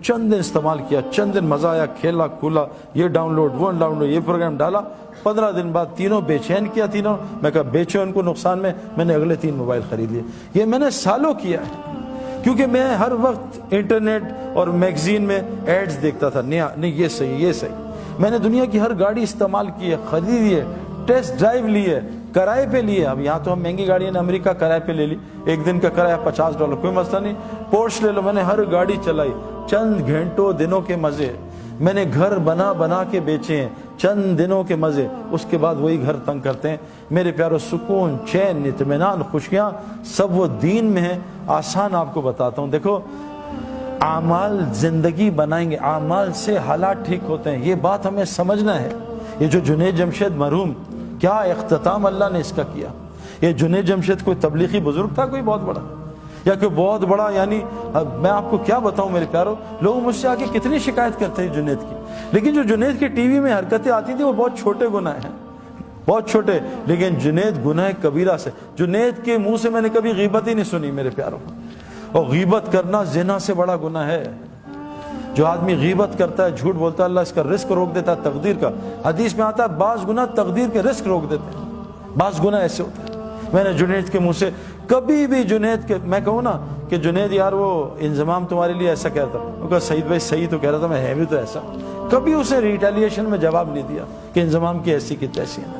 چند دن استعمال کیا, چند دن مزہ آیا, کھیلا کھولا, یہ ڈاؤن لوڈ وہ ڈاؤن لوڈ, یہ پروگرام ڈالا. 15 دن بعد تینوں بے چین کیا. تینوں میں کہا بیچو ان کو نقصان میں نے اگلے 3 موبائل خرید لیے. یہ میں نے سالوں کیا ہے, کیونکہ میں ہر وقت انٹرنیٹ اور میگزین میں ایڈز دیکھتا تھا. نہیں یہ صحیح, یہ صحیح. میں نے دنیا کی ہر گاڑی استعمال کی ہے, خریدی ہے, ٹیسٹ ڈرائیو لی ہے, کرائے پہ لیے. اب یہاں تو ہم مہنگی گاڑیاں نے امریکہ کرائے پہ لے لی, 1 دن کا کرایہ $50, کوئی مسئلہ نہیں. پورش لے لو, میں نے ہر گاڑی چلائی. چند گھنٹوں دنوں کے مزے. میں نے گھر بنا کے بیچے ہیں, چند دنوں کے مزے. اس کے بعد وہی گھر تنگ کرتے ہیں. میرے پیارو, سکون, چین, اطمینان, خوشیاں سب وہ دین میں ہیں. آسان آپ کو بتاتا ہوں. دیکھو, اعمال زندگی بنائیں گے, اعمال سے حالات ٹھیک ہوتے ہیں. یہ بات ہمیں سمجھنا ہے. یہ جو جنید جمشید مرحوم, کیا اختتام اللہ نے اس کا کیا. یہ جنید جمشید کوئی تبلیغی بزرگ تھا کوئی بہت بڑا, یا کوئی بہت بڑا, یعنی میں آپ کو کیا بتاؤں میرے پیارو. لوگ مجھ سے آ کے کتنی شکایت کرتے ہیں جنید کی, لیکن جو جنید کی ٹی وی میں حرکتیں آتی تھی وہ بہت چھوٹے گناہ ہیں, بہت چھوٹے. لیکن جنید گناہ کبیرہ سے, جنید کے منہ سے میں نے کبھی غیبت ہی نہیں سنی میرے پیارو. اور غیبت کرنا زنا سے بڑا گناہ ہے. جو آدمی غیبت کرتا ہے, جھوٹ بولتا ہے, اللہ اس کا رزق روک دیتا ہے, تقدیر کا. حدیث میں آتا ہے بعض گناہ تقدیر کے رزق روک دیتے ہیں, بعض گناہ ایسے ہوتے ہیں. میں نے جنید کے منہ سے کبھی بھی, جنید کے میں کہوں نا کہ جنید یار وہ انضمام تمہارے لیے ایسا کہہ رہا تھا, وہ کہا سعید بھائی صحیح تو کہہ رہا تھا, میں ہے بھی تو ایسا. کبھی اسے ریٹیلیشن میں جواب نہیں دیا کہ انضمام کی ایسی کی تیسی ہے.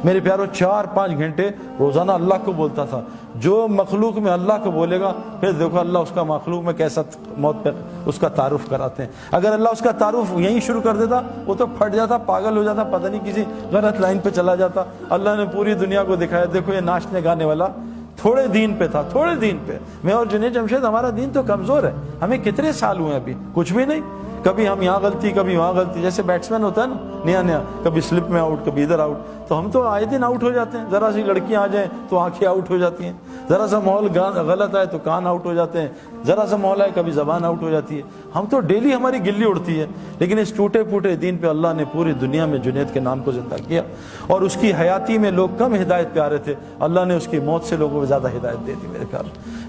میرے پیارو, 4-5 گھنٹے روزانہ اللہ کو بولتا تھا. جو مخلوق میں اللہ کو بولے گا, پھر دیکھو اللہ اس کا مخلوق میں کیسا موت پر اس کا تعارف کراتے ہیں. اگر اللہ اس کا تعارف یہیں شروع کر دیتا, وہ تو پھٹ جاتا, پاگل ہو جاتا, پتہ نہیں کسی غلط لائن پہ چلا جاتا. اللہ نے پوری دنیا کو دکھایا, دیکھو یہ ناچنے گانے والا تھوڑے دین پہ تھا, تھوڑے دین پہ. میں اور جنید جمشید, ہمارا دین تو کمزور ہے. ہمیں کتنے سال ہوئے ابھی, کچھ بھی نہیں. کبھی ہم یہاں غلطی, کبھی وہاں غلطی. جیسے بیٹسمین ہوتا ہے نا, نیا کبھی سلپ میں آؤٹ, کبھی ادھر آؤٹ. تو ہم تو آئے دن آؤٹ ہو جاتے ہیں. ذرا سی لڑکیاں آ جائیں تو آنکھیں آؤٹ ہو جاتی ہیں, ذرا سا ماحول غلط آئے تو کان آؤٹ ہو جاتے ہیں, ذرا سا ماحول آئے کبھی زبان آؤٹ ہو جاتی ہے. ہم تو ڈیلی ہماری گلی اڑتی ہے. لیکن اس ٹوٹے پھوٹے دین پہ اللہ نے پوری دنیا میں جنید کے نام کو زندہ کیا. اور اس کی حیاتی میں لوگ کم ہدایت پہ آ رہے تھے, اللہ نے اس کی موت سے لوگوں کو زیادہ ہدایت دے دی.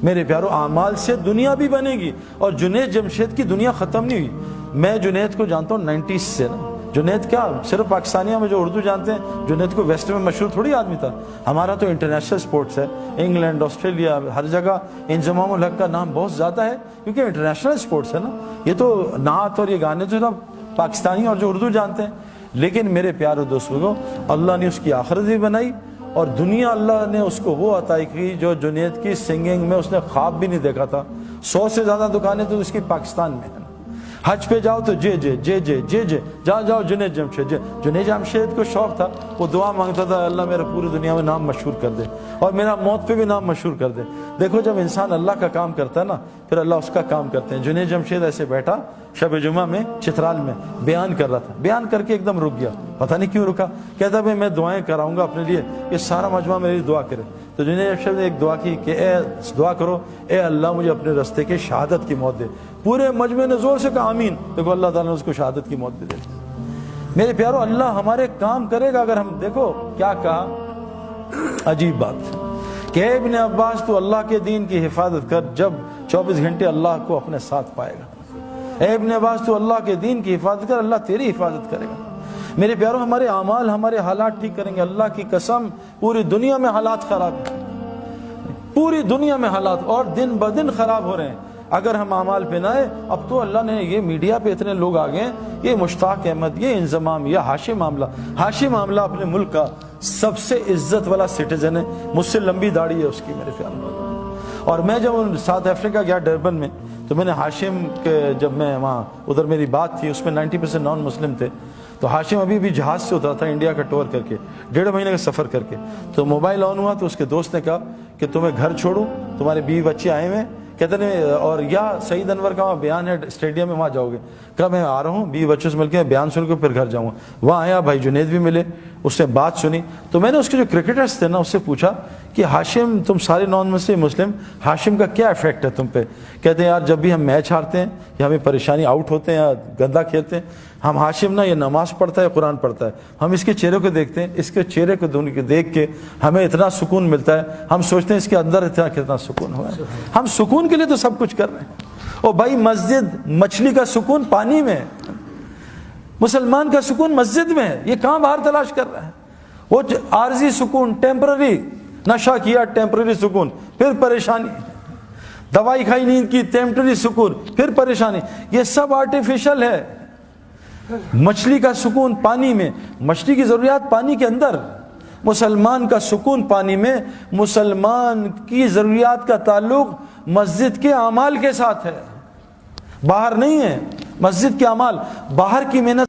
میرے پیارو, اعمال سے دنیا بھی بنے گی. اور جنید جمشید کی دنیا ختم نہیں ہوئی. میں جنید کو جانتا ہوں 90s سے نا. جنید کیا صرف پاکستانیہ میں جو اردو جانتے ہیں, جنید کو ویسٹ میں مشہور تھوڑی آدمی تھا. ہمارا تو انٹرنیشنل سپورٹس ہے, انگلینڈ, آسٹریلیا, ہر جگہ انضمام الحق کا نام بہت زیادہ ہے, کیونکہ انٹرنیشنل سپورٹس ہے نا. یہ تو نعت اور یہ گانے تو سب پاکستانی اور جو اردو جانتے ہیں. لیکن میرے پیارے دوستوں, اللہ نے اس کی آخرت بھی بنائی, اور دنیا اللہ نے اس کو وہ عطا کی جو جنید کی سنگنگ میں اس نے خواب بھی نہیں دیکھا تھا. 100 سے زیادہ دکانیں تو اس کی پاکستان میں ہیں. حج پہ جاؤ تو جے جاؤ جنید جمشید. جنید جمشید کو شوق تھا, وہ دعا مانگتا تھا, اللہ میرا پوری دنیا میں نام مشہور کر دے, اور میرا موت پہ بھی نام مشہور کر دے. دیکھو, جب انسان اللہ کا کام کرتا ہے نا, پھر اللہ اس کا کام کرتے ہیں. جنید جمشید ایسے بیٹھا شب جمعہ میں چترال میں بیان کر رہا تھا. بیان کر کے ایک دم رک گیا, پتہ نہیں کیوں رکا. کہتا بھائی میں دعائیں کراؤں گا اپنے لیے, یہ سارا مجمع میری دعا کرے. تو جنید جمشید نے ایک دعا کی کہ اے دعا کرو, اے اللہ مجھے اپنے رستے کے شہادت کی موت دے. پورے مجمع نے زور سے کہا آمین. دیکھو اللہ تعالیٰ نے اس کو شہادت کی موت بھی دے دی. میرے پیارو, اللہ ہمارے کام کرے گا اگر ہم, دیکھو کیا کہا, عجیب بات کہ اے ابن عباس تو اللہ کے دین کی حفاظت کر, جب 24 گھنٹے اللہ کو اپنے ساتھ پائے گا. اے ابن عباس تو اللہ کے دین کی حفاظت کر, اللہ تیری حفاظت کرے گا. میرے پیارو, ہمارے اعمال ہمارے حالات ٹھیک کریں گے. اللہ کی قسم, پوری دنیا میں حالات خراب ہیں, پوری دنیا میں حالات, اور دن بدن خراب ہو رہے ہیں اگر ہم اعمال پہ نہ آئے. اب تو اللہ نے یہ میڈیا پہ اتنے لوگ آ گئے ہیں, یہ مشتاق احمد, یہ انضمام, یہ ہاشم معاملہ. ہاشم معاملہ اپنے ملک کا سب سے عزت والا سٹیزن ہے, مجھ سے لمبی داڑھی ہے اس کی میرے پیارو. اور میں جب ساؤتھ افریقہ گیا ڈربن میں, تو میں نے ہاشم کے, جب میں وہاں ادھر میری بات تھی, اس میں 90% نان مسلم تھے. تو ہاشم ابھی بھی جہاز سے اترا تھا انڈیا کا ٹور کر کے, 1.5 مہینے کا سفر کر کے. تو موبائل آن ہوا تو اس کے دوست نے کہا کہ تمہیں گھر چھوڑوں, تمہارے بیوی بچے آئے ہوئے. کہتے ہیں اور یا سعید انور کا وہاں بیان ہے اسٹیڈیم میں, وہاں جاؤ گے. کہا میں آ رہا ہوں, 20 بچوں سے مل کے بیان سن کے پھر گھر جاؤں گا. وہاں آیا, بھائی جنید بھی ملے, اس نے بات سنی. تو میں نے اس کے جو کرکٹرز تھے نا, اس سے پوچھا کہ ہاشم, تم سارے نان مسلم, ہاشم کا کیا افیکٹ ہے تم پہ؟ کہتے ہیں یار جب بھی ہم میچ ہارتے ہیں یا ہمیں پریشانی, آؤٹ ہوتے ہیں یا گندا کھیلتے ہیں, ہم ہاشم نا یہ نماز پڑھتا ہے, قرآن پڑھتا ہے, ہم اس کے چہرے کو دیکھتے ہیں, اس کے چہرے کو دیکھ کے ہمیں اتنا سکون ملتا ہے, ہم سوچتے ہیں اس کے اندر اتنا کتنا سکون ہوا ہے. ہم سکون کے لیے تو سب کچھ کر رہے ہیں. او بھائی مسجد مچھلی کا سکون پانی میں، مسلمان کا سکون مسجد میں ہے، یہ کہاں باہر تلاش کر رہا ہے؟ وہ عارضی سکون، ٹیمپرری، نشہ کیا ٹیمپرری سکون، پھر پریشانی، دوائی کھائی نیند کی ٹیمپرری سکون، پھر پریشانی، یہ سب آرٹیفیشل ہے۔ مچھلی کا سکون پانی میں، مچھلی کی ضروریات پانی کے اندر، مسلمان کا سکون پانی میں۔ مسلمان کی ضروریات کا تعلق مسجد کے اعمال کے ساتھ ہے، باہر نہیں ہے۔ مسجد کے اعمال، باہر کی محنت